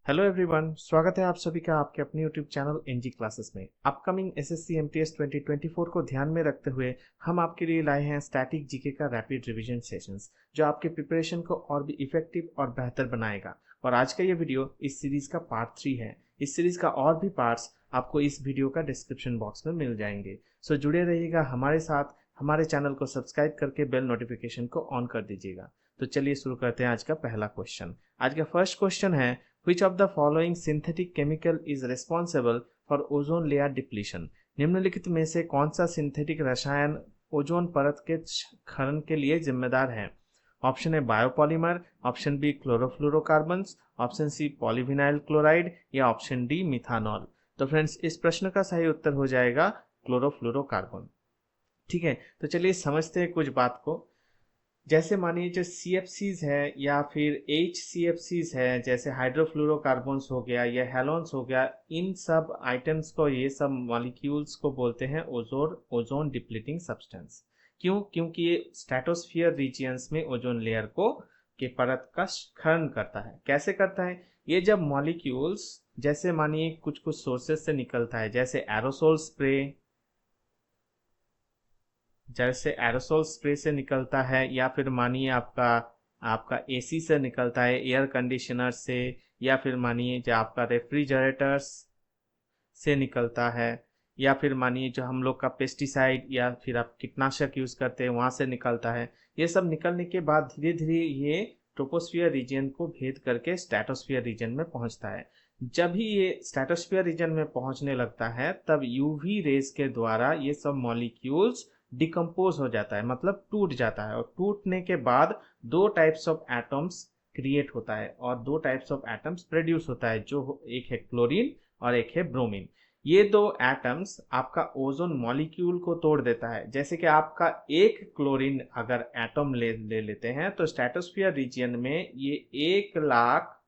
Hello everyone, स्वागत है आप सभी का आपके अपने यूट्यूब चैनल एनजी क्लासेस में। अपकमिंग एसएससी एमटीएस 2024 को ध्यान में रखते हुए हम आपके लिए लाए हैं स्टैटिक जीके का रैपिड रिवीजन सेशंस, जो आपके प्रिपरेशन को और भी इफेक्टिव और बेहतर बनाएगा। और आज का ये वीडियो इस सीरीज का पार्ट 3 है। इस सीरीज का और भी पार्ट्स आपको इस वीडियो का डिस्क्रिप्शन बॉक्स में मिल जाएंगे। सो जुड़े रहिएगा हमारे साथ, हमारे चैनल को सब्सक्राइब करके बेल नोटिफिकेशन को ऑन कर दीजिएगा। तो चलिए शुरू करते हैं आज का पहला क्वेश्चन। आज का फर्स्ट क्वेश्चन है, Which of the following synthetic chemical is responsible for ozone layer depletion? निम्नलिखित में से कौन सा सिंथेटिक रसायन ओजोन परत के क्षरण के लिए जिम्मेदार है? Option A biopolymer, option B chlorofluorocarbons, option C polyvinyl chloride या ऑप्शन डी मिथानॉल। तो फ्रेंड्स, इस प्रश्न का सही उत्तर हो जाएगा क्लोरोफ्लोरोकार्बन। ठीक है, तो चलिए समझते हैं कुछ बात को। जैसे मानिए जो CFCs है या फिर HCFCs है, जैसे हाइड्रोफ्लोरोकार्बन्स हो गया या हेलोन्स हो गया, इन सब आइटम्स को, ये सब मॉलिक्यूल्स को बोलते हैं ओजोन डिप्लीटिंग सब्सटेंस। क्यों? क्योंकि ये स्ट्रेटोस्फियर रीजियंस में ओजोन लेयर को के परत का क्षरण करता है। कैसे करता है? ये जब मॉलिक्यूल्स, जैसे मानिए कुछ कुछ सोर्सेस से निकलता है, जैसे एरोसोल स्प्रे से निकलता है, या फिर मानिए आपका आपका एसी से निकलता है, एयर कंडीशनर से, या फिर मानिए जो आपका रेफ्रिजरेटर्स से निकलता है, या फिर मानिए जो हम लोग का पेस्टिसाइड या फिर आप कीटनाशक यूज करते हैं वहां से निकलता है। ये सब निकलने के बाद धीरे धीरे ये ट्रोपोस्फियर रीजन को भेद करके स्ट्रेटोस्फियर रीजन में पहुंचता है। जब भी ये स्ट्रेटोस्फियर रीजन में पहुंचने लगता है तब यूवी रेज के द्वारा ये सब मॉलिक्यूल्स डिकम्पोज हो जाता है, मतलब टूट जाता है। और टूटने के बाद दो टाइप्स ऑफ एटम्स क्रिएट होता है और दो टाइप्स ऑफ एटम्स प्रोड्यूस होता है, जो एक है क्लोरीन और एक है ब्रोमीन। ये दो एटम्स आपका ओजोन मॉलिक्यूल को तोड़ देता है। जैसे कि आपका एक क्लोरीन अगर एटम ले लेते हैं तो स्ट्रेटोस्फियर रीजन में ये 1 लाख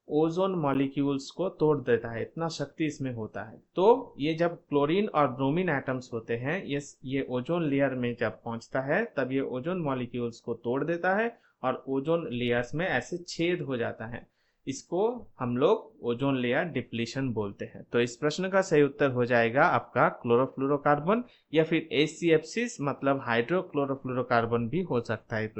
ओजोन मॉलिक्यूल्स को तोड़ देता है, इतना शक्ति इसमें होता है। तो ये जब क्लोरीन और ब्रोमीन एटम्स होते हैं, ये ओजोन लेयर में जब पहुंचता है तब ये ओजोन मॉलिक्यूल्स को तोड़ देता है और ओजोन लेयर्स में ऐसे छेद हो जाता है। इसको हम लोग ओजोन लेयर डिप्लीशन बोलते हैं। तो इस प्रश्न का सही उत्तर हो जाएगा आपका क्लोरोफ्लोरोकार्बन या फिर HCFCs, मतलब हाइड्रोक्लोरोफ्लोरोकार्बन भी हो सकता है।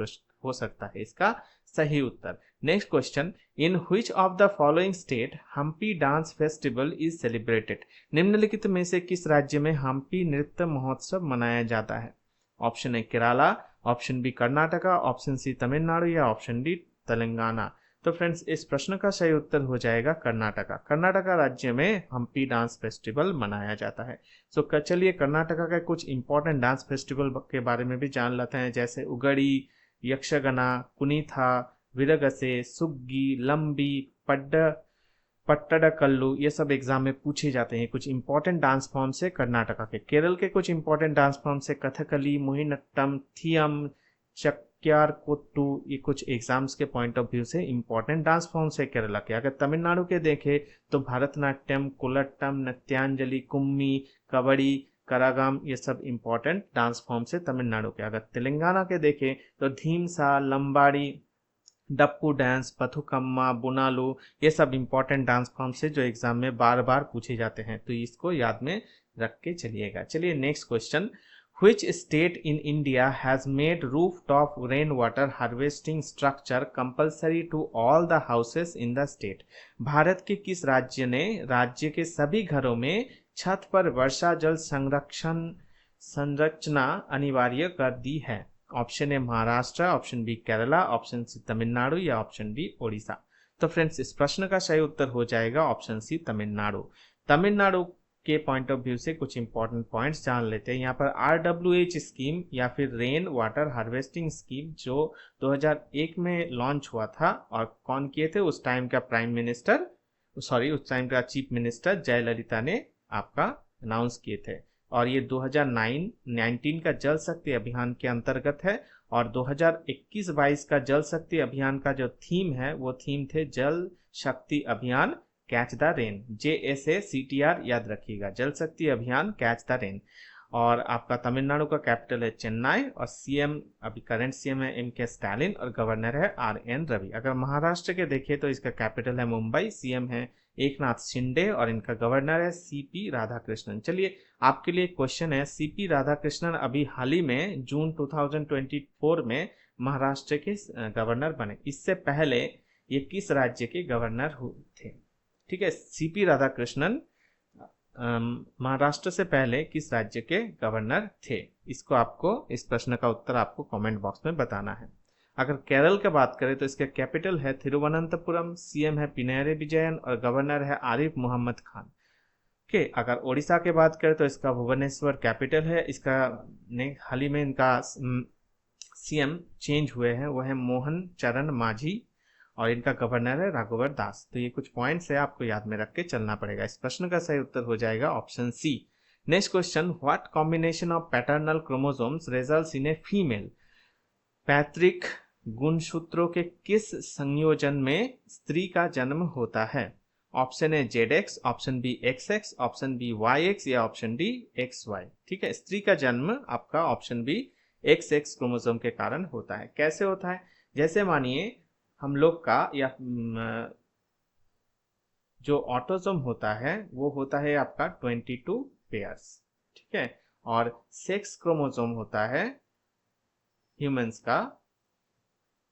हो सकता है इसका सही उत्तर। Next question, in which of the following state Hampi dance festival is celebrated? निम्नलिखित में से किस राज्य में हम्पी नृत्य महोत्सव मनाया जाता है? Option A Kerala, option B Karnataka, option C Tamil Nadu या ऑप्शन डी तेलंगाना। तो फ्रेंड्स, इस प्रश्न का सही उत्तर हो जाएगा कर्नाटका। कर्नाटका राज्य में हम्पी डांस फेस्टिवल मनाया जाता है। सो चलिए कर्नाटका का कुछ इंपॉर्टेंट डांस फेस्टिवल के बारे में भी जान लेते हैं, जैसे उगड़ी, यक्षगना, कुनीथा, विरगसे, सुग्गी, लंबी, पट्टडकल्लू, ये सब एग्जाम में पूछे जाते हैं। कुछ इंपॉर्टेंट डांस फॉर्म से कर्नाटका के। केरल के कुछ इंपॉर्टेंट डांस फॉर्म से कथकली, मोहिनीअट्टम, थियम, चक्यार कोट्टू, ये कुछ एग्जाम्स के पॉइंट ऑफ व्यू से इंपॉर्टेंट डांस फॉर्म से केरला के। अगर तमिलनाडु के देखें तो भरतनाट्यम, कुलट्टम, नृत्यांजलि, कुम्मी, कबड्डी, करागाम, ये सब इंपॉर्टेंट डांस फॉर्म से तमिलनाडु के। अगर तेलंगाना के देखें तो धीमसा, लंबाड़ी, डप्पू डांस, बथुकम्मा, बुनालू, ये सब इंपॉर्टेंट डांस फॉर्म से जो एग्जाम में बार बार पूछे जाते हैं, तो इसको याद में रख के चलिएगा। चलिए next question, Which state in India has made rooftop rainwater harvesting structure compulsory to all the houses in the state? Bharat के किस राज्य ने राज्य के सभी घरों में छत पर वर्षा जल संरक्षण संरचना अनिवार्य कर दी है? Option A Maharashtra, option B Kerala, option C Tamil Nadu या ऑप्शन डी ओडिशा। तो फ्रेंड्स, इस प्रश्न का सही उत्तर हो जाएगा ऑप्शन सी तमिलनाडु। तमिलनाडु के पॉइंट ऑफ व्यू से कुछ इंपॉर्टेंट पॉइंट्स जान लेते हैं। यहाँ पर RWH स्कीम या फिर रेन वाटर हार्वेस्टिंग स्कीम जो 2001 में लॉन्च हुआ था, और कौन किए थे उस टाइम का उस टाइम का चीफ मिनिस्टर जयललिता ने आपका अनाउंस किए थे। और ये 2019 का जल शक्ति अभियान के अंतर्गत है। और 2021-22 का जल शक्ति अभियान का जो थीम है वो थीम थे जल शक्ति अभियान कैच द रेन, JSACTR याद रखिएगा, जल शक्ति अभियान कैच द रेन। और आपका तमिलनाडु का कैपिटल है चेन्नई, और सीएम अभी करंट सीएम है एम के स्टालिन, और गवर्नर है आर एन रवि। अगर महाराष्ट्र के देखिए तो इसका कैपिटल है मुंबई, सीएम है एकनाथ शिंदे, और इनका गवर्नर है सीपी राधाकृष्णन। चलिए आपके लिए क्वेश्चन है, सीपी राधाकृष्णन अभी हाल ही में जून 2024 में महाराष्ट्र के गवर्नर बने, इससे पहले ये किस राज्य के गवर्नर थे? ठीक है, सीपी राधाकृष्णन महाराष्ट्र से पहले किस राज्य के गवर्नर थे? इसको आपको, इस प्रश्न का उत्तर आपको कमेंट बॉक्स में बताना है। अगर केरल की बात करें तो इसका कैपिटल है तिरुवनंतपुरम, सीएम है पिनराई विजयन, और गवर्नर है आरिफ मोहम्मद खान। ओके, अगर ओडिशा की बात करें तो इसका भुवनेश्वर कैपिटल है, इसका हाल ही में इनका सीएम चेंज हुए हैं, वो है मोहन चरण मांझी, और इनका गवर्नर है राघवर दास। तो ये कुछ पॉइंट्स है, आपको याद में रख के चलना पड़ेगा। इस प्रश्न का सही उत्तर हो जाएगा option C. Next question, what combination of paternal chromosomes results in a female? पैतृक गुणसूत्रों के किस संयोजन में स्त्री का जन्म होता है? Option A Z, option B XX, option B YX, या ऑप्शन डी XY। ठीक है, स्त्री का जन्म आपका ऑप्शन बी XX क्रोमोसोम के कारण होता है। कैसे होता है? जैसे मानिए हम लोग का या जो ऑटोसोम होता है वो होता है आपका 22 पेयर्स, ठीक है, और सेक्स क्रोमोसोम होता है ह्यूमंस का,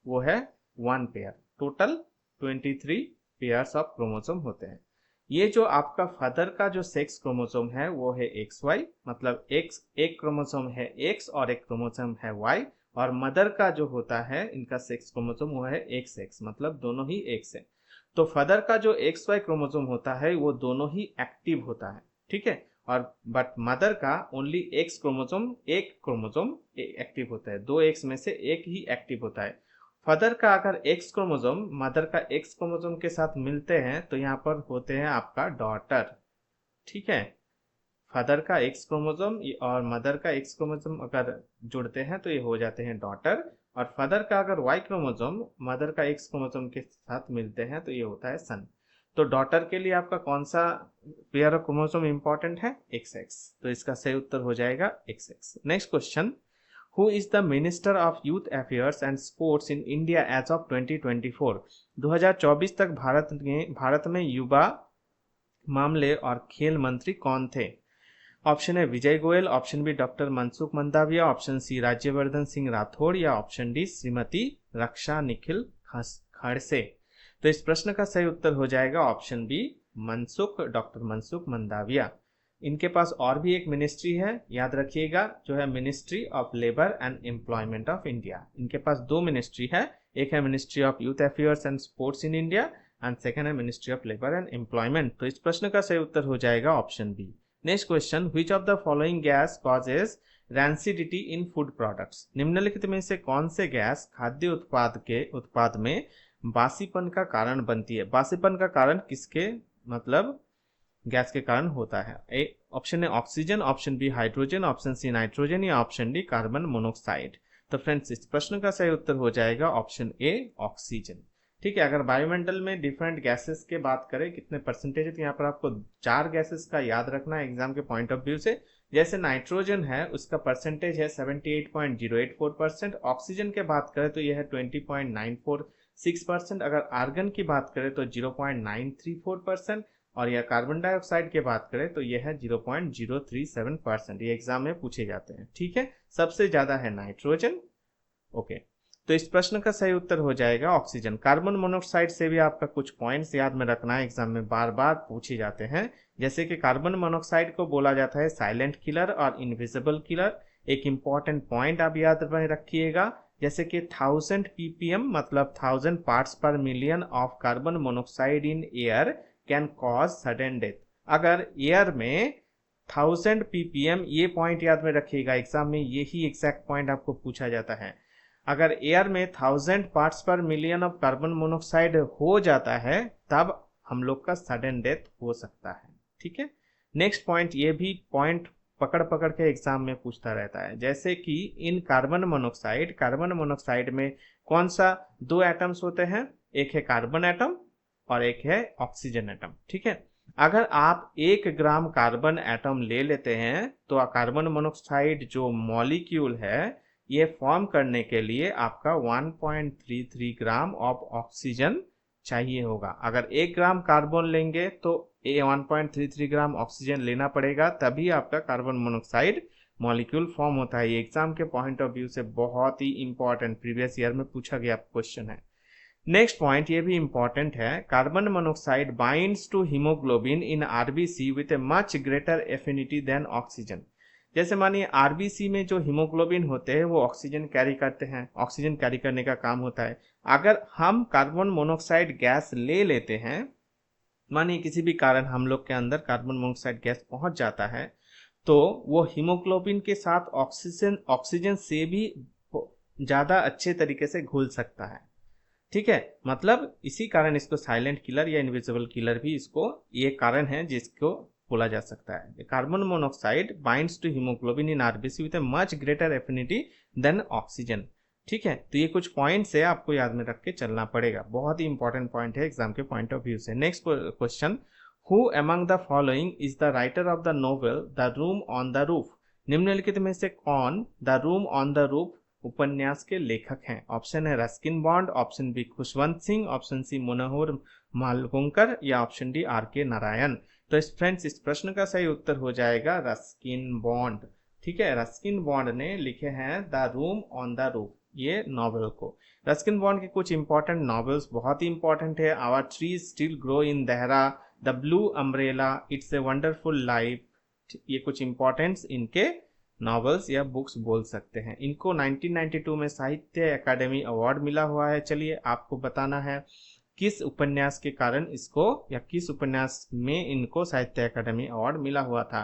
वो है 1 pair. Total 23 pairs of chromosome होते हैं। ये जो आपका फादर का जो सेक्स क्रोमोसोम है वो है XY, मतलब एक क्रोमोसोम है X और एक क्रोमोसोम है Y, और मदर का जो होता है इनका सेक्स क्रोमोसोम वो है XX, मतलब दोनों ही X है। तो फादर का जो XY क्रोमोसोम होता है वो दोनों ही एक्टिव होता है, ठीक है, और बट मदर का ओनली X क्रोमोसोम, एक क्रोमोसोम एक्टिव होता है, 2 X में से एक ही एक्टिव होता है। फादर का अगर X क्रोमोसोम मदर का X क्रोमोसोम के साथ मिलते हैं तो यहाँ पर होते हैं आपका डॉटर, ठीक है। फादर का X क्रोमोसोम और मदर का X क्रोमोसोम अगर जुड़ते हैं तो ये हो जाते हैं डॉटर, और फादर का अगर Y क्रोमोसोम मदर का X क्रोमोसोम के साथ मिलते हैं तो ये होता है सन। तो डॉटर के लिए आपका कौन सा पेयर ऑफ क्रोमोसोम इंपॉर्टेंट है? XX। तो इसका सही उत्तर हो जाएगा XX। Next question, who is the minister of youth affairs and sports in India as of 2024? 2024 तक भारत में युवा मामले और खेल मंत्री कौन थे? ऑप्शन है Vijay Goyal, option B doctor Mansukh Mandaviya, option C Rajyavardhan Singh Rathore, या ऑप्शन डी श्रीमती रक्षा निखिल खड़से। तो इस प्रश्न का सही उत्तर हो जाएगा option B doctor Mansukh Mandaviya. इनके पास और भी एक मिनिस्ट्री है, याद रखिएगा, जो है ministry of labour and employment of India. इनके पास 2 मिनिस्ट्री है, एक है ministry of youth affairs and sports in India, and second है ministry of labour and employment. तो इस प्रश्न का सही उत्तर हो जाएगा option B. Next question, which of the following gas causes rancidity in food products? निम्नलिखित में से कौन से गैस खाद्य उत्पाद में बासीपन का कारण बनती है? बासीपन का कारण किसके मतलब गैस के कारण होता है? ऑप्शन है oxygen, option B hydrogen, option C nitrogen, या ऑप्शन डी कार्बन मोनोक्साइड। तो फ्रेंड्स इस प्रश्न का सही उत्तर हो जाएगा ऑप्शन ए ऑक्सीजन, ठीक है। अगर वायुमंडल में डिफरेंट गैसेस के बात करें कितने परसेंटेज है, तो यहाँ पर आपको 4 गैसेस का याद रखना है एग्जाम के पॉइंट ऑफ व्यू से। जैसे नाइट्रोजन है उसका परसेंटेज है 78.084%, ऑक्सीजन के बात करें तो यह है 20.946%, अगर आर्गन की बात करें तो 0.934%, और यह कार्बन डाइऑक्साइड की बात करें तो यह है 0.037%। ये एग्जाम में पूछे जाते हैं, ठीक है। सबसे ज्यादा है नाइट्रोजन, ओके। तो इस प्रश्न का सही उत्तर हो जाएगा ऑक्सीजन। कार्बन मोनोऑक्साइड से भी आपका कुछ पॉइंट्स याद में रखना है, एग्जाम में बार बार पूछे जाते हैं। जैसे कि कार्बन मोनोऑक्साइड को बोला जाता है साइलेंट किलर और इनविजिबल किलर। एक इंपॉर्टेंट पॉइंट आप याद में रखिएगा, जैसे कि 1000 ppm मतलब 1000 पार्ट्स पर million of carbon monoxide in air can cause sudden death. अगर एयर में 1000 ppm, ये पॉइंट याद में रखिएगा, एग्जाम में यही एग्जैक्ट पॉइंट आपको पूछा जाता है। अगर एयर में 1000 पार्ट्स पर मिलियन ऑफ कार्बन मोनोऑक्साइड हो जाता है तब हम लोग का सडन डेथ हो सकता है, ठीक है। नेक्स्ट पॉइंट, ये भी पॉइंट पकड़ पकड़ के एग्जाम में पूछता रहता है, जैसे कि इन कार्बन मोनोऑक्साइड में कौन सा 2 एटम्स होते हैं? एक है कार्बन एटम और एक है ऑक्सीजन एटम, ठीक है। अगर आप 1 ग्राम कार्बन एटम ले लेते हैं तो कार्बन मोनोऑक्साइड जो मॉलिक्यूल है ये फॉर्म करने के लिए आपका 1.33 ग्राम ऑफ ऑक्सीजन चाहिए होगा। अगर 1 ग्राम कार्बन लेंगे तो 1.33 ग्राम ऑक्सीजन लेना पड़ेगा, तभी आपका कार्बन मोनोऑक्साइड मॉलिक्यूल फॉर्म होता है। ये एग्जाम के पॉइंट ऑफ व्यू से बहुत ही इंपॉर्टेंट प्रीवियस ईयर में पूछा गया क्वेश्चन है। नेक्स्ट पॉइंट ये भी इंपॉर्टेंट है, carbon monoxide binds to haemoglobin in RBC with a much greater affinity than oxygen. जैसे मानिए आरबीसी में जो हीमोग्लोबिन होते हैं वो ऑक्सीजन कैरी करते हैं, ऑक्सीजन कैरी करने का काम होता है। अगर हम कार्बन मोनोऑक्साइड गैस ले लेते हैं, मानिए किसी भी कारण हम लोग के अंदर कार्बन मोनोऑक्साइड गैस पहुंच जाता है, तो वो हीमोग्लोबिन के साथ ऑक्सीजन ऑक्सीजन से भी ज़्यादा अच्छे तरीके से घुल सकता है। ठीक है, मतलब इसी कारण इसको साइलेंट किलर या इनविजिबल किलर भी इसको ये कारण है जिसको बोला जा सकता है। Carbon monoxide binds to haemoglobin in RBC with a much greater affinity than oxygen. ठीक है, तो ये कुछ पॉइंट्स है आपको याद में रख के चलना पड़ेगा, बहुत ही इंपॉर्टेंट पॉइंट है एग्जाम के पॉइंट ऑफ व्यू से। Next question, who among the following is the writer of the novel the room on the roof. निम्नलिखित में से कौन the room on the roof उपन्यास के लेखक हैं? ऑप्शन है Ruskin Bond, option B Khushwant Singh, option C Manohar Malgonkar या ऑप्शन डी आर के नारायण। तो इस फ्रेंड्स इस प्रश्न का सही उत्तर हो जाएगा रस्किन बॉन्ड। ठीक है, रस्किन बॉन्ड ने लिखे हैं the room on the roof ये नॉवेल को। रस्किन बॉन्ड के कुछ इंपॉर्टेंट नॉवेल्स बहुत ही इंपॉर्टेंट है, our trees still grow in Dehra, the blue umbrella, it's a wonderful life. ये कुछ इंपॉर्टेंट्स इनके नॉवेल्स या बुक्स बोल सकते हैं। इनको 1992 में साहित्य अकादमी अवार्ड मिला हुआ है। चलिए आपको बताना है किस उपन्यास के कारण इसको या किस उपन्यास में इनको साहित्य अकादमी अवार्ड मिला हुआ था।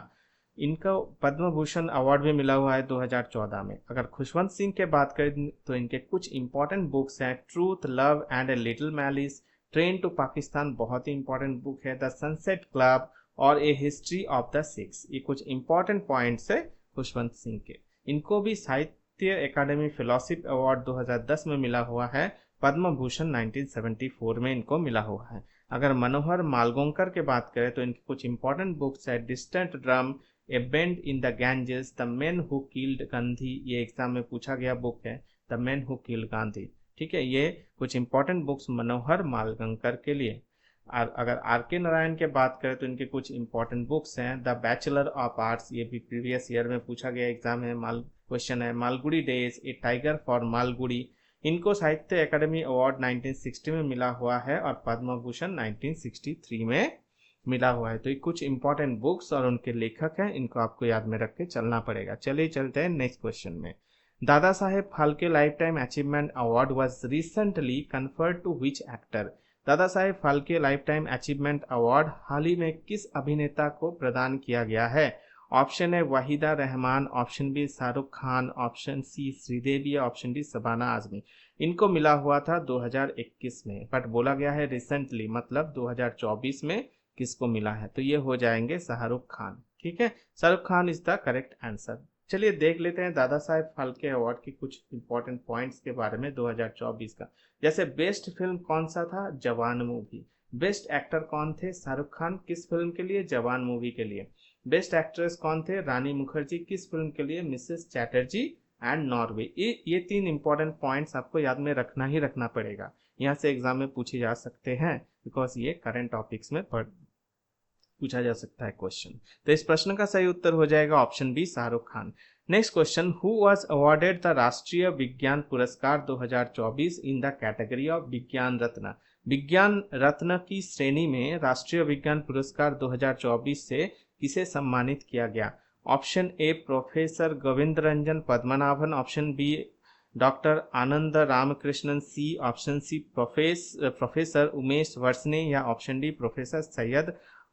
इनको पद्म भूषण अवार्ड भी मिला हुआ है 2014 में। अगर खुशवंत सिंह के बात करें तो इनके कुछ इंपॉर्टेंट बुक्स हैं, truth, love and a little malice, train to Pakistan बहुत ही इंपॉर्टेंट बुक है, द सनसेट क्लब और a history of the Sikhs. ये कुछ इंपॉर्टेंट पॉइंट्स है खुशवंत सिंह के। इनको भी साहित्य अकादमी फेलोशिप अवार्ड 2010 में मिला हुआ है, पद्म भूषण 1974 में इनको मिला हुआ है। अगर मनोहर मालवंकर के बात करें तो इनकी कुछ इंपॉर्टेंट बुक्स है, distant drum, A bend in the Ganges, the man who killed Gandhi, ये एग्जाम में पूछा गया बुक है, the man who killed Gandhi. ठीक है, ये कुछ इंपॉर्टेंट बुक्स मनोहर मालवंकर के लिए। अगर आर के नारायण के बात करें तो इनके कुछ इंपॉर्टेंट बुक्स हैं, द बैचलर ऑफ आर्ट्स, ये भी प्रीवियस ईयर में पूछा गया एग्जाम है, क्वेश्चन है, Malgudi days, A tiger for Malgudi. इनको साहित्य अकादमी अवार्ड 1960 में मिला हुआ है और पद्म भूषण 1963 में मिला हुआ है। तो ये कुछ इंपॉर्टेंट बुक्स और उनके लेखक हैं, इनको आपको याद में रख के चलना पड़ेगा। चलिए चलते हैं नेक्स्ट क्वेश्चन में। Dada Saheb Phalke lifetime achievement award was recently conferred to which actor. Dada Saheb Phalke lifetime achievement award हाल ही में किस अभिनेता को प्रदान किया गया है? ऑप्शन है Waheeda Rehman, option B Shahrukh Khan, option C Sridevi या ऑप्शन डी शबाना आजमी। इनको मिला हुआ था 2021 में, बट बोला गया है रिसेंटली, मतलब 2024 में किसको मिला है, तो ये हो जाएंगे शाहरुख खान। ठीक है, Shahrukh Khan is the correct answer. चलिए देख लेते हैं दादा साहेब फाल्के अवार्ड के कुछ इंपॉर्टेंट पॉइंट्स के बारे में 2024 का। जैसे बेस्ट फिल्म कौन सा था? जवान मूवी। बेस्ट एक्टर कौन थे? शाहरुख खान, किस फिल्म के लिए? जवान मूवी के लिए। बेस्ट एक्ट्रेस कौन थे? रानी मुखर्जी, किस फिल्म के लिए? Mrs Chatterjee and Norway. ये 3 इंपॉर्टेंट पॉइंट्स आपको याद में रखना ही रखना पड़ेगा, यहाँ से एग्जाम में पूछे जा सकते हैं, बिकॉज ये करंट टॉपिक्स में पूछा जा सकता है क्वेश्चन। तो इस प्रश्न का सही उत्तर हो जाएगा option B Shahrukh Khan. Next question, who was awarded the Rashtriya Vigyan पुरस्कार 2024 इन द कैटेगरी ऑफ विज्ञान रत्न। विज्ञान रत्न की श्रेणी में राष्ट्रीय विज्ञान पुरस्कार 2024 से किसे सम्मानित किया गया? Option A professor Govind Ranjan Padmanabhan, option B doctor Anand Ramakrishnan, C option C professor Umesh Varshney या option D professor Syed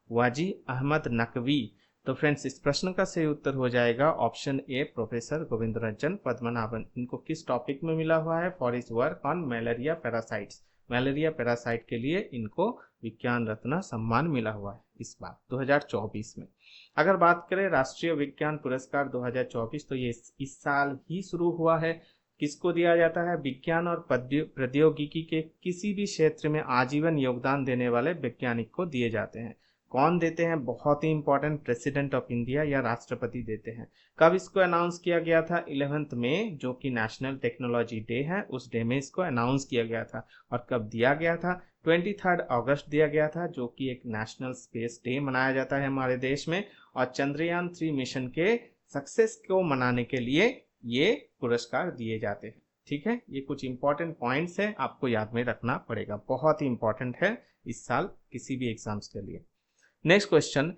Wajih Ahmed Naqvi. तो फ्रेंड्स इस प्रश्न का सही उत्तर हो जाएगा option A professor Govind Ranjan Padmanabhan. इनको किस टॉपिक में मिला हुआ है? For his work on malaria parasites. Malaria parasite के लिए इनको विज्ञान रत्न सम्मान मिला हुआ है इस बार 2024 में। अगर बात करें राष्ट्रीय विज्ञान पुरस्कार 2024, तो ये इस साल ही शुरू हुआ है। किसको दिया जाता है? विज्ञान और प्रौद्योगिकी के किसी भी क्षेत्र में आजीवन योगदान देने वाले वैज्ञानिक को दिए जाते हैं। कौन देते हैं? बहुत ही इंपॉर्टेंट, प्रेसिडेंट ऑफ इंडिया या राष्ट्रपति देते हैं। कब इसको अनाउंस किया गया था? 11 मई, जो कि नेशनल टेक्नोलॉजी डे है, उस डे में इसको अनाउंस किया गया था। और कब दिया गया था? 23 अगस्त दिया गया था, जो कि एक नेशनल स्पेस डे मनाया जाता है हमारे देश में। और चंद्रयान 3 मिशन के सक्सेस को मनाने के लिए ये पुरस्कार दिए जाते हैं। ठीक है, ये कुछ इंपॉर्टेंट पॉइंट्स है, आपको याद में रखना पड़ेगा, बहुत ही इंपॉर्टेंट है इस साल किसी भी एग्जाम्स के लिए। Next question,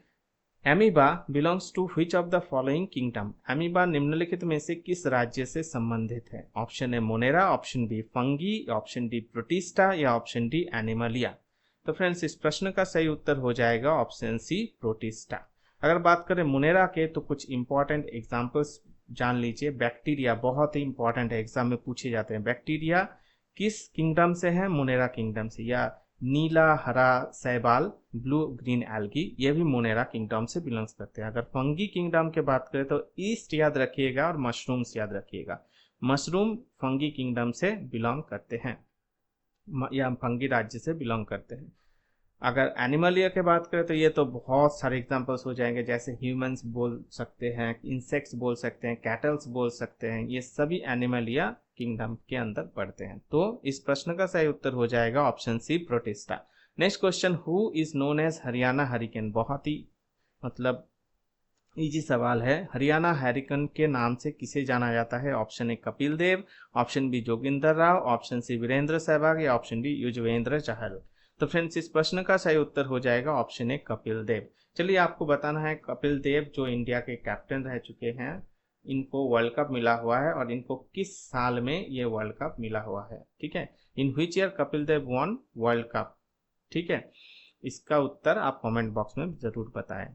amoeba belongs to which of the following kingdom? Amoeba निम्नलिखित में से किस राज्य से संबंधित है? Option A monera, option B fungi, option D protista या ऑप्शन डी एनिमलिया। तो फ्रेंड्स, इस प्रश्न का सही उत्तर हो जाएगा ऑप्शन सी, प्रोटिस्टा। अगर बात करें मोनेरा के, तो कुछ इंपॉर्टेंट एग्जाम्पल्स जान लीजिए। बैक्टीरिया बहुत ही इंपॉर्टेंट है, एग्जाम में पूछे जाते हैं। बैक्टीरिया किस किंगडम से है? मोनेरा किंगडम से। या नीला हरा शैवाल, ब्लू ग्रीन एल्गी, ये भी मोनेरा किंगडम से बिलोंग्स करते हैं। अगर फंगी किंगडम की बात करें तो ईस्ट याद रखिएगा और मशरूम्स याद रखिएगा। मशरूम फंगी किंगडम से बिलोंग करते हैं या फंगी राज्य से बिलोंग करते हैं। अगर एनिमलिया की बात करें तो ये तो बहुत सारे एग्जांपल्स हो जाएंगे, जैसे ह्यूमंस बोल सकते हैं, इंसेक्ट्स बोल सकते हैं, कैटल्स बोल सकते हैं, ये सभी एनिमलिया किंगडम के अंदर पड़ते हैं। तो इस प्रश्न का सही उत्तर हो जाएगा option C, protista. Next question, who is known as Haryana hurricane? बहुत ही मतलब इजी सवाल है। हरियाणा हरिकेन के नाम से किसे जाना जाता है? Option A Kapil Dev, option B Joginder Rao, option C Virender Sehwag या ऑप्शन डी युजवेंद्र चहल। तो फ्रेंड्स, इस प्रश्न का सही उत्तर हो जाएगा ऑप्शन ए कपिल देव। चलिए, आपको बताना है, कपिल देव जो इंडिया के कैप्टन रह चुके हैं, इनको वर्ल्ड कप मिला हुआ है और इनको किस साल में ये वर्ल्ड कप मिला हुआ है। ठीक है, in which year Kapil Dev won world cup. ठीक है, इसका उत्तर आप कमेंट बॉक्स में जरूर बताएं।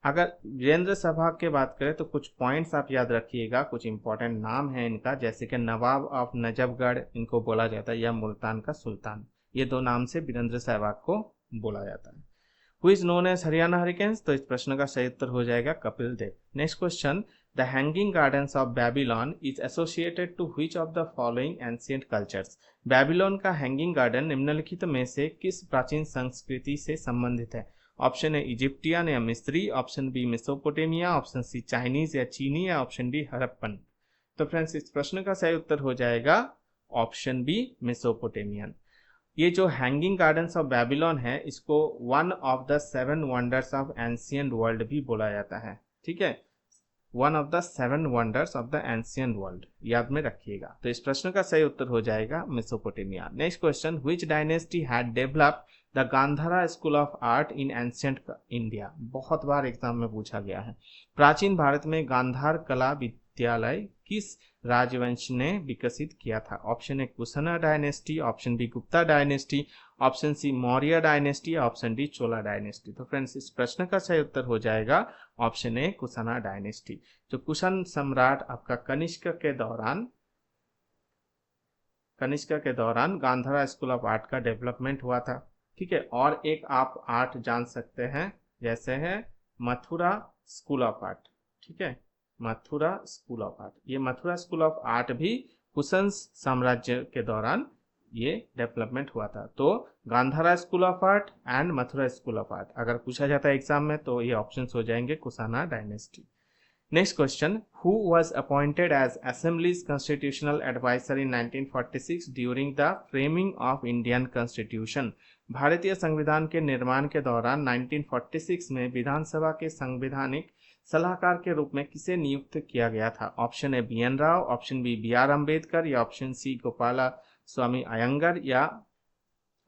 अगर वीरेंद्र सहवाग की बात करें तो कुछ पॉइंट्स आप याद रखिएगा, कुछ इंपॉर्टेंट नाम है इनका, जैसे कि नवाब ऑफ नजफगढ़ इनको बोला जाता है, या मुल्तान का सुल्तान। ये दो नाम से वीरेंद्र सहवाग को बोला जाता है। Who is known as Haryana hurricanes? तो इस प्रश्न का सही उत्तर हो जाएगा Kapil Dev. Next question, the hanging gardens of Babylon is associated to which of the following ancient cultures? Babylon का हैंगिंग गार्डन निम्नलिखित में से किस प्राचीन संस्कृति से संबंधित है? ऑप्शन ए इजिप्टियन या मिस्री, option B Mesopotamia, option C Chinese या चीनी या ऑप्शन डी हड़प्पन। तो फ्रेंड्स, इस प्रश्न का सही उत्तर हो जाएगा ऑप्शन बी, मेसोपोटेमियन। ये जो हैंगिंग गार्डन्स ऑफ बेबीलोन है, इसको one of the 7 wonders of ancient world भी बोला जाता है। ठीक है, one of the 7 wonders of the ancient world, याद में रखिएगा। तो इस प्रश्न का सही उत्तर हो जाएगा Mesopotamia. Next question, which dynasty had developed the Gandhara school of art in ancient India? बहुत बार एग्जाम में पूछा गया है। प्राचीन भारत में गांधार कला विद्यालय किस राजवंश ने विकसित किया था? Option A Kushana dynasty, option B Gupta dynasty, option C Maurya dynasty, option D Chola dynasty. तो फ्रेंड्स, इस प्रश्न का सही उत्तर हो जाएगा ऑप्शन ए, कुशना डायनेस्टी। जो कुशन सम्राट आपका कनिष्क के दौरान गांधारा स्कूल ऑफ आर्ट का डेवलपमेंट हुआ था। ठीक है, और एक आप आर्ट जान सकते हैं, जैसे है मथुरा स्कूल ऑफ आर्ट। ठीक है, मथुरा स्कूल ऑफ आर्ट, ये मथुरा स्कूल ऑफ आर्ट भी कुशन साम्राज्य के दौरान ये डेवलपमेंट हुआ था। तो Gandhara school of art and Mathura school of art अगर पूछा जाता है एग्जाम में, तो ये ऑप्शंस हो जाएंगे Kushana dynasty. Next question, who was appointed as assembly's constitutional adviser in 1946 during the framing of Indian constitution? भारतीय संविधान के निर्माण के दौरान 1946 में विधानसभा के संवैधानिक सलाहकार के रूप में किसे नियुक्त किया गया था? Option A B N Rau, option B B R Ambedkar या ऑप्शन सी गोपाला स्वामी अयंगर या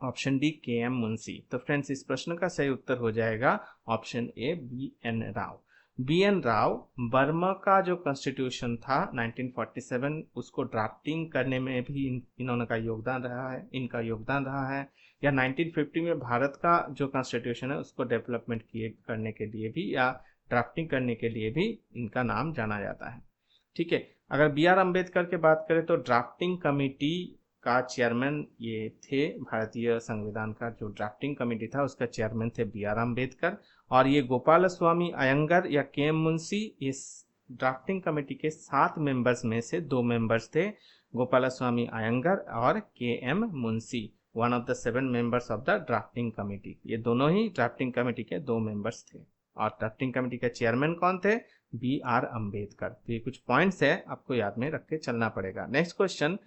option D K M Munshi. तो फ्रेंड्स, इस प्रश्न का सही उत्तर हो जाएगा option A, B N Rau. B N Rau Burma का जो कॉन्स्टिट्यूशन था 1947, उसको ड्राफ्टिंग करने में भी इनका योगदान रहा है। या 1950 में भारत का जो कॉन्स्टिट्यूशन है उसको डेवलपमेंट करने के लिए भी या ड्राफ्टिंग करने के लिए भी इनका नाम जाना जाता है। ठीक है, अगर बी आर अम्बेडकर की बात करें तो ड्राफ्टिंग कमेटी का चेयरमैन ये थे, भारतीय संविधान का जो ड्राफ्टिंग कमेटी था उसका चेयरमैन थे बी आर अम्बेडकर। और ये गोपाल स्वामी अयंगर या के एम मुंशी इस ड्राफ्टिंग कमेटी के 7 मेंबर्स में से 2 मेंबर्स थे, गोपाल स्वामी अयंगर और K M Munshi. One of the 7 members of the drafting committee. ये दोनों ही ड्राफ्टिंग कमेटी के 2 मेंबर्स थे। और ड्राफ्टिंग कमेटी के चेयरमैन कौन थे? BR अम्बेडकर। तो ये कुछ पॉइंट्स है, आपको याद में रख के चलना पड़ेगा। Next question,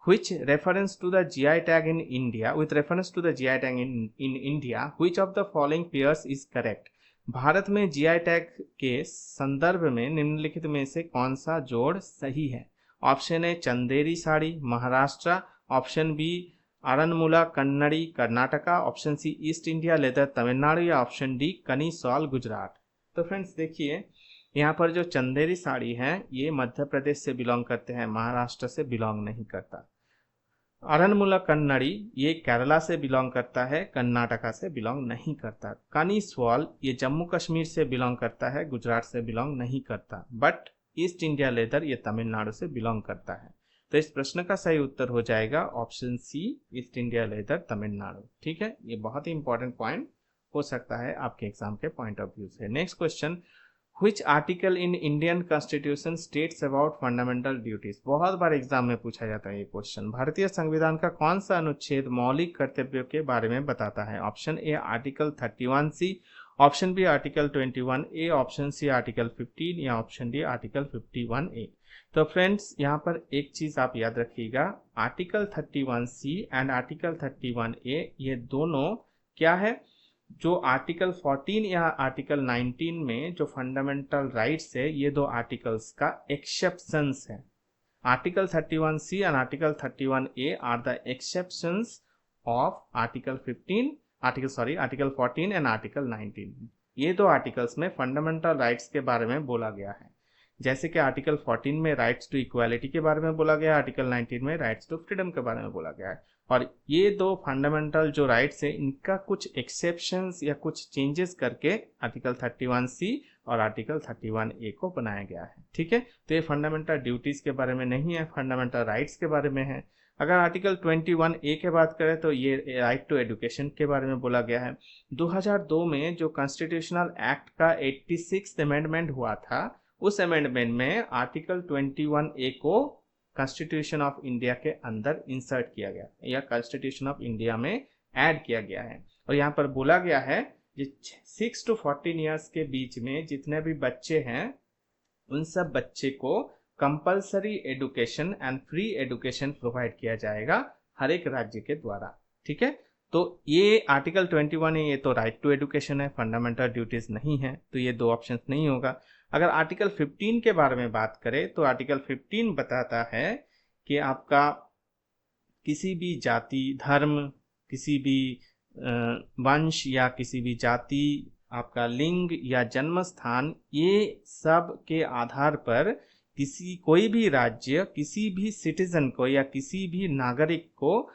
which reference to the GI tag in India, with reference to the GI tag in India, which of the following pairs is correct? Bharat में GI टैग के संदर्भ में निम्नलिखित में से कौन सा जोड़ सही है? Option A Chanderi sari Maharashtra, option B Aranmula Kannadi Karnataka, option C East India leather Tamil Nadu, या option D Kani shawl Gujarat. तो फ्रेंड्स देखिए, यहाँ पर जो चंदेरी साड़ी है ये मध्य प्रदेश से बिलोंग करते हैं, महाराष्ट्र से बिलोंग नहीं करता। अरनमुला कन्नड़ी ये केरला से बिलोंग करता है, कर्नाटका से बिलोंग नहीं करता। कनिस्वाल ये जम्मू कश्मीर से बिलोंग करता है, गुजरात से बिलोंग नहीं करता। बट ईस्ट इंडिया लेदर ये तमिलनाडु से बिलोंग करता है। तो इस प्रश्न का सही उत्तर हो जाएगा option C, East India leather Tamil Nadu. ठीक है, ये बहुत ही इंपॉर्टेंट पॉइंट हो सकता है आपके एग्जाम के पॉइंट ऑफ व्यू से। Next question, Which article in Indian Constitution states about fundamental duties? बहुत बार एग्जाम में पूछा जाता है ये क्वेश्चन। भारतीय संविधान का कौन सा अनुच्छेद मौलिक कर्तव्यों के बारे में बताता है? Option A article 31C, option B article 21A, option C article 15, या ऑप्शन डी आर्टिकल 51A। तो फ्रेंड्स यहाँ पर एक चीज आप याद रखिएगा, article 31C and article 31A ये दोनों क्या है? जो आर्टिकल 14 या आर्टिकल 19 में जो फंडामेंटल राइट्स है, ये दो आर्टिकल्स का एक्सेप्शंस है। Article 31C and article 31A are the exceptions of article 14 and article 19। ये दो आर्टिकल्स में फंडामेंटल राइट्स के बारे में बोला गया है। जैसे कि आर्टिकल 14 में राइट्स टू इक्वालिटी के बारे में बोला गया है, आर्टिकल 19 में राइट्स टू फ्रीडम के बारे में बोला गया है। और ये दो फंडामेंटल जो राइट्स है इनका कुछ एक्सेप्शंस या कुछ चेंजेस करके आर्टिकल 31C और आर्टिकल 31A को बनाया गया है। ठीक है, तो ये फंडामेंटल ड्यूटीज के बारे में नहीं है, फंडामेंटल राइट्स के बारे में है। अगर आर्टिकल 21A के बात करें तो ये राइट टू एजुकेशन के बारे में बोला गया है। 2002 में जो कॉन्स्टिट्यूशनल एक्ट का 86th अमेंडमेंट हुआ था, उस अमेंडमेंट में आर्टिकल 21A को कॉन्स्टिट्यूशन ऑफ इंडिया के अंदर इंसर्ट किया गया या कॉन्स्टिट्यूशन ऑफ इंडिया में ऐड किया गया है। और यहाँ पर बोला गया है कि 6 to 14 ईयर्स के बीच में जितने भी बच्चे हैं उन सब बच्चे को compulsory education and free education provide किया जाएगा हर एक राज्य के द्वारा। ठीक है, तो ये आर्टिकल 21 है, ये तो राइट टू एजुकेशन है, फंडामेंटल ड्यूटीज नहीं है, तो ये दो ऑप्शन नहीं होगा। अगर आर्टिकल 15 के बारे में बात करें तो आर्टिकल 15 बताता है कि आपका किसी भी जाति, धर्म, किसी भी वंश या किसी भी जाति, आपका लिंग या जन्म स्थान, ये सब के आधार पर कोई भी राज्य किसी भी सिटीजन को या किसी भी नागरिक को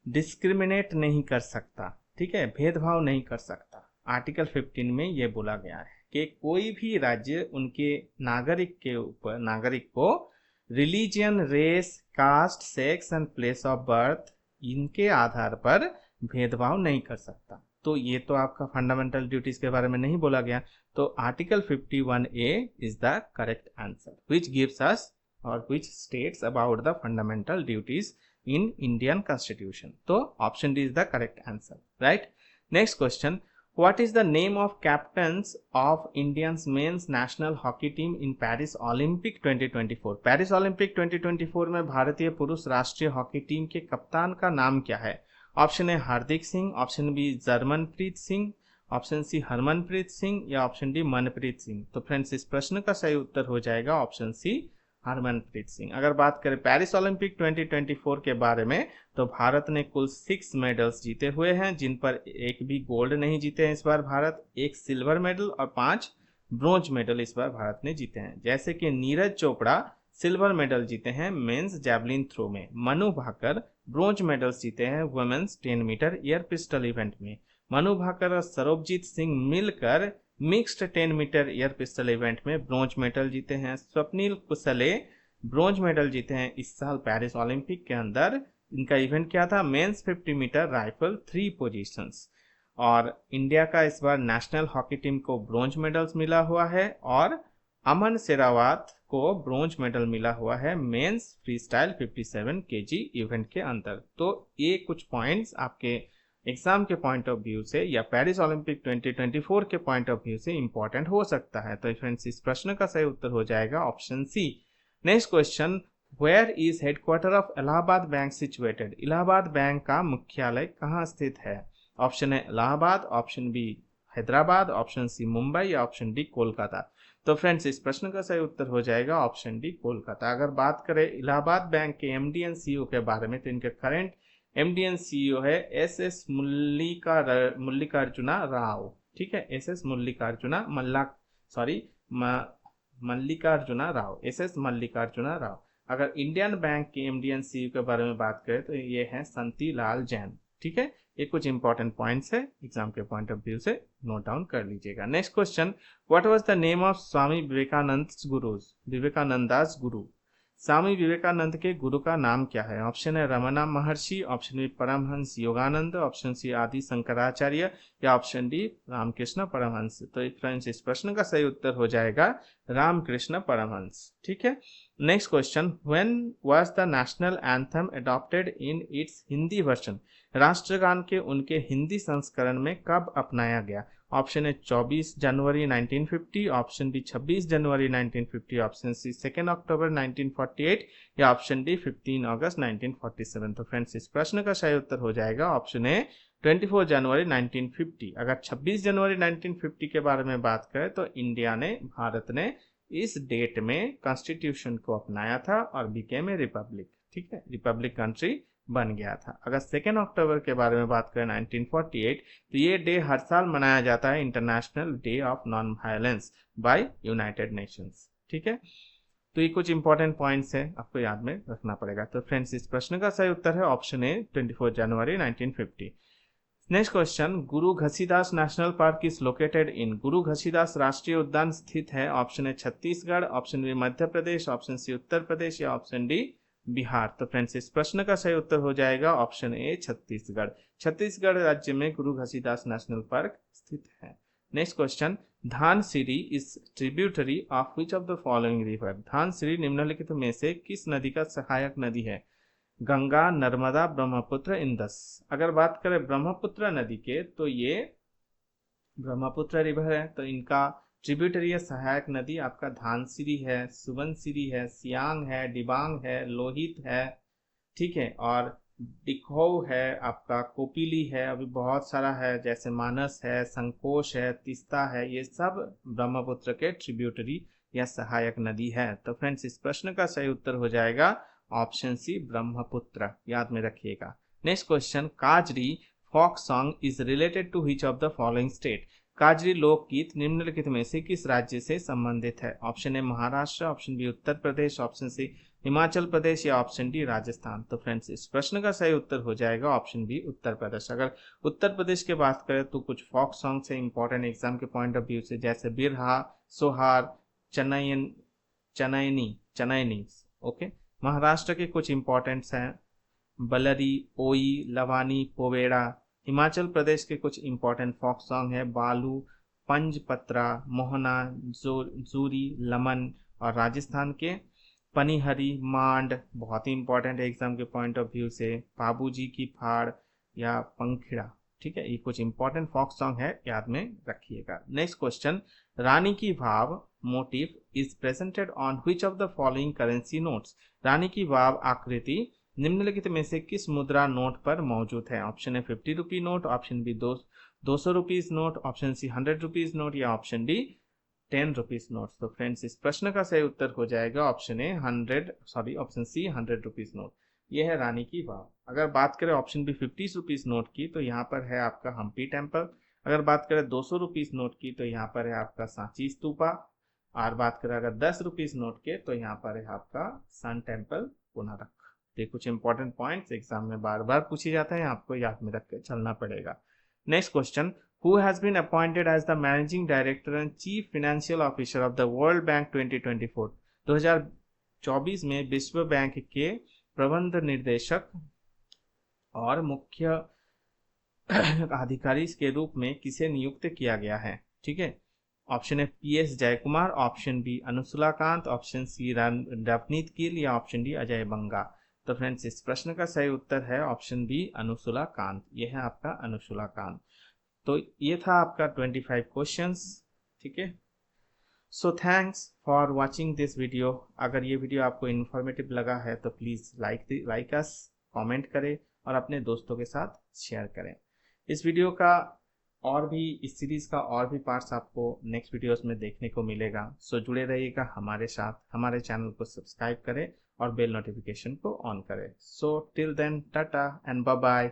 डिस्क्रिमिनेट नहीं कर सकता। ठीक है, भेदभाव नहीं कर सकता। आर्टिकल 15 में ये बोला गया है कि कोई भी राज्य उनके नागरिक को religion, race, caste, sex and place of birth इनके आधार पर भेदभाव नहीं कर सकता। तो ये तो आपका फंडामेंटल ड्यूटीज के बारे में नहीं बोला गया। तो article 51A is the correct answer which gives us और which states about the fundamental duties in Indian constitution. तो option D is the correct answer, right. Next question, What is the name of captains of Indians men's national hockey team in Paris Olympic 2024? Paris Olympic 2024 में भारतीय पुरुष राष्ट्रीय hockey team के कप्तान का नाम क्या है? Option A Hardik Singh, option B Jarmanpreet Singh, option C Harmanpreet Singh, या ऑप्शन डी मनप्रीत सिंह। तो फ्रेंड्स इस प्रश्न का सही उत्तर हो जाएगा ऑप्शन सी हरमनप्रीत सिंह। अगर बात करें पेरिस ओलंपिक 2024 के बारे में तो भारत ने कुल 6 मेडल्स जीते हुए हैं, जिन पर एक भी गोल्ड नहीं जीते हैं इस बार भारत, 1 सिल्वर मेडल और 5 ब्रोंज मेडल इस बार भारत ने जीते हैं। जैसे कि नीरज चोपड़ा सिल्वर मेडल जीते हैं मेंस जैवलिन थ्रो में, मनु भाकर ब्रोंज मेडल्स जीते हैं women's 10 metre air pistol event में, मनु भाकर और सरबजीत सिंह मिलकर mixed 10 metre air pistol event में ब्रोंज मेडल जीते हैं। स्वप्निल कुशले ब्रोंज मेडल जीते हैं इस साल पेरिस ओलंपिक के अंदर। इनका इवेंट क्या था? Men's 50 metre rifle 3 positions. और इंडिया का इस बार नेशनल हॉकी टीम को ब्रोंज मेडल्स मिला हुआ है और अमन शेरावत को ब्रोंज मेडल मिला हुआ है men's freestyle 57 KG event के अंदर। तो ये कुछ पॉइंट्स आपके एग्जाम के पॉइंट ऑफ व्यू से या पेरिस ओलंपिक 2024 के पॉइंट ऑफ व्यू से इंपॉर्टेंट हो सकता है। तो फ्रेंड्स इस प्रश्न का सही उत्तर हो जाएगा option C. Next question, where is headquarter of Allahabad bank situated? Allahabad bank का मुख्यालय कहाँ स्थित है? ऑप्शन है Allahabad, option B Hyderabad, option C Mumbai या ऑप्शन डी कोलकाता। तो फ्रेंड्स इस प्रश्न का सही उत्तर हो जाएगा ऑप्शन डी कोलकाता। अगर बात करें इलाहाबाद बैंक के एमडी एंड सीईओ के बारे में, तो इनके करंट एमडी एंड सीईओ है एस मल्लिकार्जुना राव। ठीक है, एस मल्लिकार्जुना मल्लिकार्जुना राव, एस मल्लिकार्जुना राव। अगर इंडियन बैंक के एमडी एंड सीईओ के बारे में बात करें तो ये है संतीलाल जैन। ठीक है, ये कुछ इंपॉर्टेंट पॉइंट्स है, एग्जाम के पॉइंट ऑफ व्यू से नोट डाउन कर लीजिएगा। Next question, what was the name of Swami Vivekananda's guru? Swami Vivekananda के गुरु का नाम क्या है? ऑप्शन है Ramana Maharshi, option B Paramahansa Yogananda, option C Adi Shankaracharya या ऑप्शन डी रामकृष्ण परमहंस। तो फ्रेंड्स इस प्रश्न का सही उत्तर हो जाएगा रामकृष्ण परमहंस। ठीक है, next question, when was the national anthem adopted in its Hindi version? राष्ट्रगान के उनके हिंदी संस्करण में कब अपनाया गया? ऑप्शन है 24 जनवरी 1950, ऑप्शन बी 26 जनवरी 1950, ऑप्शन सी 2 अक्टूबर 1948 या ऑप्शन डी 15 अगस्त 1947। तो फ्रेंड्स इस प्रश्न का सही उत्तर हो जाएगा ऑप्शन ए 24 जनवरी 1950। अगर 26 जनवरी 1950 के बारे में बात करें तो भारत ने इस डेट में कॉन्स्टिट्यूशन को अपनाया था और बिकेम ए रिपब्लिक। ठीक है, रिपब्लिक कंट्री बन गया था। अगर 2 अक्टूबर के बारे में बात करें 1948, तो ये डे हर साल मनाया जाता है international day of non violence by united nations. ठीक है, तो ये कुछ इंपॉर्टेंट पॉइंट्स है, आपको याद में रखना पड़ेगा। तो फ्रेंड्स इस प्रश्न का सही उत्तर है ऑप्शन ए 24 जनवरी 1950। Next question, Guru Ghasidas national park is located in? Guru Ghasidas राष्ट्रीय उद्यान स्थित है, ऑप्शन है Chhattisgarh, option B Madhya Pradesh, option C Uttar Pradesh या ऑप्शन डी बिहार। तो फ्रेंड्स इस प्रश्न का सही उत्तर हो जाएगा ऑप्शन ए छत्तीसगढ़। छत्तीसगढ़ राज्य में गुरु घसीदास नेशनल पार्क स्थित है। Next question, Dhansiri is tributary of which of the following river? Dhansiri निम्नलिखित में से किस नदी का सहायक नदी है? गंगा, नर्मदा, ब्रह्मपुत्र, इंदस। अगर बात करें ब्रह्मपुत्र नदी के, तो ये ब्रह्मपुत्र रिवर है, तो इनका ट्रिब्यूटरी है सहायक नदी आपका धानसिरी है, सुबनसिरी है, सियांग है, डिबांग है, लोहित है। ठीक है, और डिखो है आपका, कोपिली है, अभी बहुत सारा है जैसे मानस है, संकोश है, तीस्ता है, ये सब ब्रह्मपुत्र के ट्रिब्यूटरी या सहायक नदी है। तो फ्रेंड्स इस प्रश्न का सही उत्तर हो जाएगा ऑप्शन सी ब्रह्मपुत्र, याद में रखिएगा। Next question, Kajari folk song is related to which of the following state? Kajari लोकगीत निम्नलिखित में से किस राज्य से संबंधित है? Option A Maharashtra, option B Uttar Pradesh, option C Himachal Pradesh या ऑप्शन डी राजस्थान। तो फ्रेंड्स इस प्रश्न का सही उत्तर हो जाएगा ऑप्शन बी उत्तर प्रदेश। अगर उत्तर प्रदेश की बात करें तो कुछ फोक सॉन्ग से इंपॉर्टेंट एग्जाम के पॉइंट ऑफ व्यू से, जैसे बिरहा, सोहार, चनैनी। ओके, महाराष्ट्र के कुछ इंपॉर्टेंट्स हैं बलरी, ओई, लवानी, पोवेड़ा। हिमाचल प्रदेश के कुछ इंपॉर्टेंट फोक सॉन्ग है बालू, पंजपत्रा, मोहना, जूरी, लमन। और राजस्थान के पनीहरी, मांड, बहुत ही इंपॉर्टेंट है एग्जाम के पॉइंट ऑफ व्यू से, बाबूजी की फाड़ या पंखिड़ा। ठीक है, ये कुछ इंपॉर्टेंट फोक सॉन्ग है, याद में रखिएगा। Next question, Rani ki Vav motif is presented on which of the following currency notes? Rani ki Vav आकृति निम्नलिखित में से किस मुद्रा नोट पर मौजूद है? ऑप्शन है 50 rupee note, option B 200 rupees note, option C 100 rupees note या ऑप्शन डी 10 रुपीज नोट। तो फ्रेंड्स इस प्रश्न का सही उत्तर हो जाएगा ऑप्शन सी 100 रुपीज नोट। यह है रानी की वाव। अगर बात करें ऑप्शन बी 50 रुपीज नोट की, तो यहाँ पर है आपका हम्पी टेम्पल। अगर बात करें 200 रुपीज नोट की, तो यहाँ पर है आपका सांची स्तूपा। और बात करें अगर 10 रुपीज नोट के, तो यहाँ पर है आपका सन टेम्पल कोणार्क। ये कुछ इंपॉर्टेंट पॉइंट्स एग्जाम में बार बार पूछे जाते हैं, आपको याद में रख के चलना पड़ेगा। Next question, who has been appointed as the managing director and chief financial officer of the World Bank 2024? 2024 में विश्व बैंक के प्रबंध निर्देशक और मुख्य अधिकारी के रूप में किसे नियुक्त किया गया है? ठीक है, ऑप्शन है PS Jayakumar, option B Anushulakant, option C Ravneet Gill या ऑप्शन डी अजय बंगा। तो फ्रेंड्स इस प्रश्न का सही उत्तर है ऑप्शन बी अनुशुलाकांत। यह है आपका अनुशुलाकांत। तो ये था आपका 25 क्वेश्चंस। ठीक है। So thanks for watching this video. अगर ये वीडियो आपको इन्फॉर्मेटिव लगा है तो प्लीज़ लाइक अस, कमेंट करें और अपने दोस्तों के साथ शेयर करें। इस वीडियो का और भी, इस सीरीज़ का और भी पार्ट्स आपको नेक्स्ट वीडियोस में देखने को मिलेगा। सो जुड़े रहिएगा हमारे साथ, हमारे चैनल को सब्सक्राइब करें और बेल नोटिफिकेशन को ऑन करें। So till then tata and bye bye.